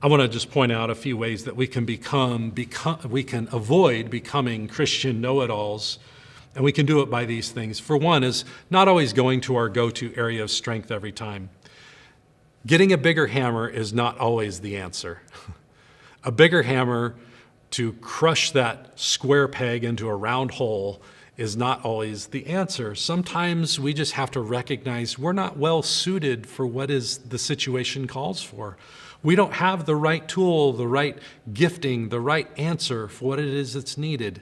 I want to just point out a few ways that we can avoid becoming Christian know-it-alls, and we can do it by these things. For one is not always going to our go-to area of strength every time. Getting a bigger hammer is not always the answer. A bigger hammer to crush that square peg into a round hole is not always the answer. Sometimes we just have to recognize we're not well suited for what is the situation calls for. We don't have the right tool, the right gifting, the right answer for what it is that's needed.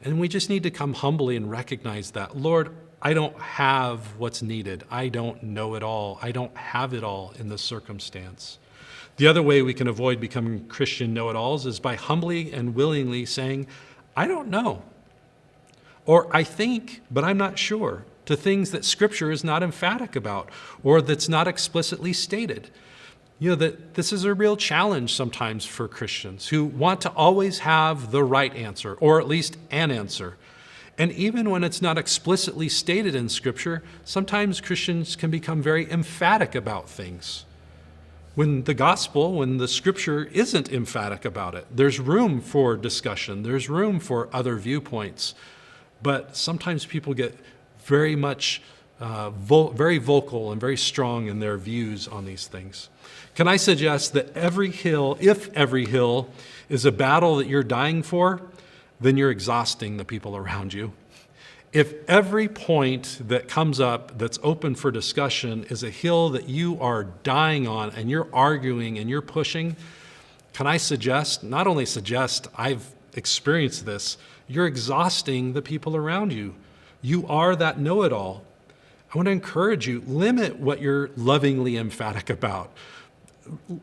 And we just need to come humbly and recognize that. Lord, I don't have what's needed. I don't know it all. I don't have it all in this circumstance. The other way we can avoid becoming Christian know-it-alls is by humbly and willingly saying, I don't know. Or I think, but I'm not sure, to things that Scripture is not emphatic about or that's not explicitly stated. You know, that this is a real challenge sometimes for Christians who want to always have the right answer, or at least an answer. And even when it's not explicitly stated in Scripture, sometimes Christians can become very emphatic about things. When the Scripture isn't emphatic about it, there's room for discussion, there's room for other viewpoints. But sometimes people get very much very vocal and very strong in their views on these things. Can I suggest that if every hill is a battle that you're dying for, then you're exhausting the people around you. If every point that comes up that's open for discussion is a hill that you are dying on and you're arguing and you're pushing, can I not only suggest, I've experienced this, you're exhausting the people around you. You are that know-it-all. I want to encourage you, limit what you're lovingly emphatic about.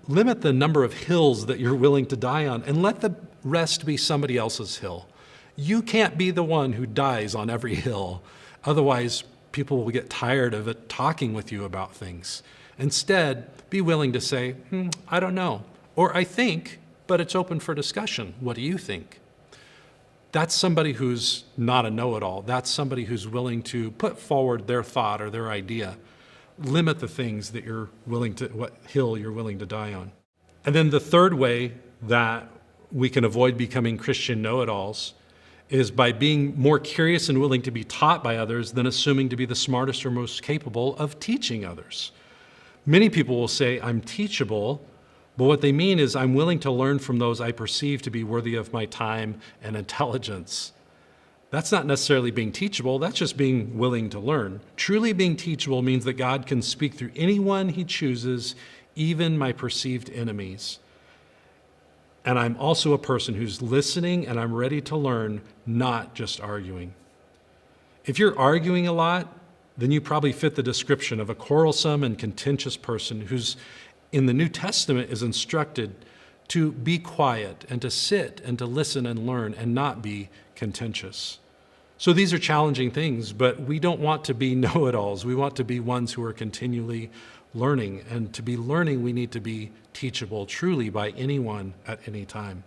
Limit the number of hills that you're willing to die on and let the rest be somebody else's hill. You can't be the one who dies on every hill. Otherwise, people will get tired of it talking with you about things. Instead, be willing to say, I don't know. Or I think, but it's open for discussion. What do you think? That's somebody who's not a know-it-all. That's somebody who's willing to put forward their thought or their idea. Limit the things that what hill you're willing to die on. And then the third way that we can avoid becoming Christian know-it-alls is by being more curious and willing to be taught by others than assuming to be the smartest or most capable of teaching others. Many people will say, I'm teachable, but what they mean is I'm willing to learn from those I perceive to be worthy of my time and intelligence. That's not necessarily being teachable, that's just being willing to learn. Truly being teachable means that God can speak through anyone he chooses, even my perceived enemies. And I'm also a person who's listening and I'm ready to learn, not just arguing. If you're arguing a lot, then you probably fit the description of a quarrelsome and contentious person who's in the New Testament is instructed to be quiet and to sit and to listen and learn and not be contentious. So these are challenging things, but we don't want to be know-it-alls. We want to be ones who are continually learning. And to be learning, we need to be teachable truly by anyone at any time.